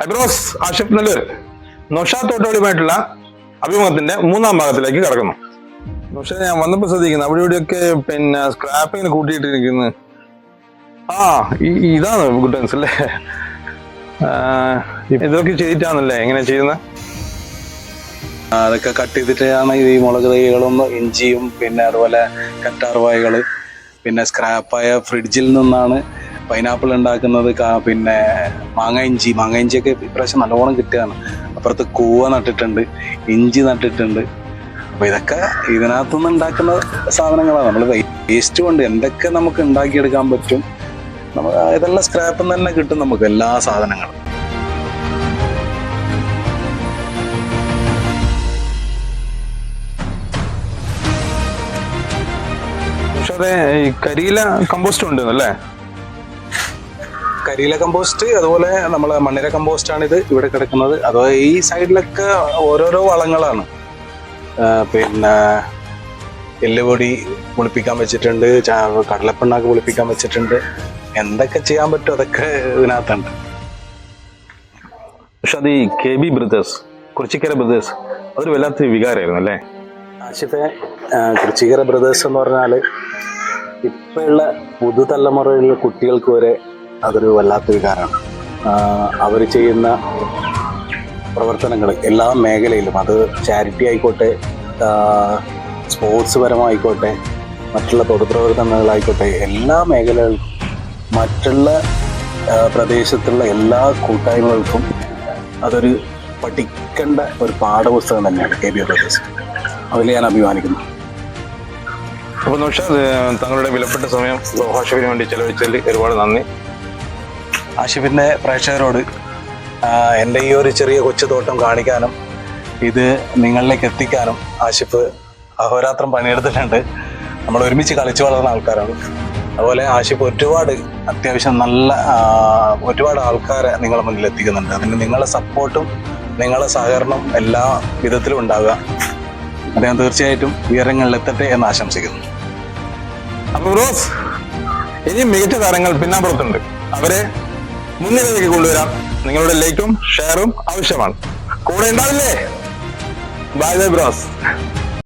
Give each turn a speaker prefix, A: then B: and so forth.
A: Eyebrows Ashif Nellore Naushad തോട്ടോളിയുമായിട്ടുള്ള അഭിമുഖത്തിന്റെ 3-ാം ഭാഗത്തിലേക്ക് കടക്കുന്നു. പക്ഷെ ഞാൻ വന്നപ്പോ ശ്രദ്ധിക്കുന്നു അവിടെ ഇവിടെയൊക്കെ പിന്നെ സ്ക്രാപ്പിങ്ങിന് കൂട്ടിയിട്ടിരിക്കുന്നു. ഇതാണ് ഗുഡൻസ് അല്ലേ? ഇതൊക്കെ ചെയ്തിട്ടാണല്ലേ എങ്ങനെ ചെയ്യുന്നത്?
B: അതൊക്കെ കട്ട് ചെയ്തിട്ടാണ് ഈ മുളക് തൈകളും ഇഞ്ചിയും പിന്നെ അതുപോലെ കറ്റാർവായകള് പിന്നെ സ്ക്രാപ്പായ ഫ്രിഡ്ജിൽ നിന്നാണ് പൈനാപ്പിൾ ഉണ്ടാക്കുന്നത്. പിന്നെ മാങ്ങ ഇഞ്ചിയൊക്കെ ഇപ്രാവശ്യം നല്ലോണം കിട്ടുകയാണ്. അപ്പുറത്ത് കൂവ നട്ടിട്ടുണ്ട്, ഇഞ്ചി നട്ടിട്ടുണ്ട്. അപ്പൊ ഇതൊക്കെ ഇതിനകത്തുനിന്ന് ഉണ്ടാക്കുന്ന സാധനങ്ങളാണ്. നമ്മൾ വേസ്റ്റ് കൊണ്ട് എന്തൊക്കെ നമുക്ക് ഉണ്ടാക്കിയെടുക്കാൻ പറ്റും, ഇതെല്ലാം സ്ക്രാപ്പിൽ നിന്ന് തന്നെ കിട്ടും നമുക്ക് എല്ലാ സാധനങ്ങളും.
A: ഈ കരിയില കമ്പോസ്റ്റ് ഉണ്ട് അല്ലേ?
B: കരിയില കമ്പോസ്റ്റ്, അതുപോലെ നമ്മളെ മണ്ണിര കമ്പോസ്റ്റാണ് ഇത് ഇവിടെ കിടക്കുന്നത്. അതുപോലെ ഈ സൈഡിലൊക്കെ ഓരോരോ വളങ്ങളാണ്. പിന്നെ എല്ലുപൊടി പുളിപ്പിക്കാൻ വെച്ചിട്ടുണ്ട്, കടലപ്പിണ്ണാക്ക് പുളിപ്പിക്കാൻ വെച്ചിട്ടുണ്ട്. എന്തൊക്കെ ചെയ്യാൻ പറ്റും അതൊക്കെ ഇതിനകത്തുണ്ട്.
A: പക്ഷെ അത് ഈ KB ബ്രദേഴ്സ്, കുറിച്ചിക്കര ബ്രദേഴ്സ്, അതൊരു വല്ലാത്ത വികാരമായിരുന്നു അല്ലേ
B: ആഷിഫെ? കുറിച്ചിക്കര ബ്രദേഴ്സ് എന്ന് പറഞ്ഞാൽ ഇപ്പോഴുള്ള പുതുതലമുറയിലുള്ള കുട്ടികൾക്ക് വരെ അതൊരു വല്ലാത്ത വികാരമാണ്. അവർ ചെയ്യുന്ന പ്രവർത്തനങ്ങൾ എല്ലാ മേഖലയിലും, അത് ചാരിറ്റി ആയിക്കോട്ടെ, സ്പോർട്സ് പരമായിക്കോട്ടെ, മറ്റുള്ള പൊതുപ്രവർത്തനങ്ങളായിക്കോട്ടെ, എല്ലാ മേഖലകൾക്കും മറ്റുള്ള പ്രദേശത്തുള്ള എല്ലാ കൂട്ടായ്മകൾക്കും അതൊരു പഠിക്കേണ്ട ഒരു പാഠപുസ്തകം തന്നെയാണ് KB ബ്രദേഴ്സ്. അതിൽ ഞാൻ അഭിമാനിക്കുന്നു.
A: അപ്പോൾ നൗഷാദ്, തങ്ങളുടെ വിലപ്പെട്ട സമയം ആഷിഫിന് വേണ്ടി ചെലവഴിച്ചതിൽ ഒരുപാട് നന്ദി.
B: ആഷിഫിൻ്റെ പ്രേക്ഷകരോട് എൻ്റെ ഈ ഒരു ചെറിയ കൊച്ചുതോട്ടം കാണിക്കാനും ഇത് നിങ്ങളിലേക്ക് എത്തിക്കാനും ആഷിഫ് അഹോരാത്രം പണിയെടുത്തിട്ടുണ്ട്. നമ്മൾ ഒരുമിച്ച് കളിച്ചു വളർന്ന ആൾക്കാരാണ്. അതുപോലെ ആഷിഫ് അത്യാവശ്യം നല്ല ഒരുപാട് ആൾക്കാരെ നിങ്ങളുടെ മുന്നിൽ എത്തിക്കുന്നുണ്ട്. അതിന് നിങ്ങളുടെ സപ്പോർട്ടും നിങ്ങളുടെ സഹകരണം എല്ലാ വിധത്തിലും ഉണ്ടാവുക. അദ്ദേഹം തീർച്ചയായിട്ടും ഉയരങ്ങളിൽ എത്തട്ടെ എന്ന് ആശംസിക്കുന്നു.
A: അപ്പൊ ബ്രോസ്, ഇനിയും മികച്ച താരങ്ങൾ പിന്നാമ്പുറത്തുണ്ട്. അവരെ മുന്നിലേക്ക് കൊണ്ടുവരാൻ നിങ്ങളുടെ ലൈക്കും ഷെയറും ആവശ്യമാണ്. കൂടെ ഉണ്ടാവില്ലേ? Bye bye bros.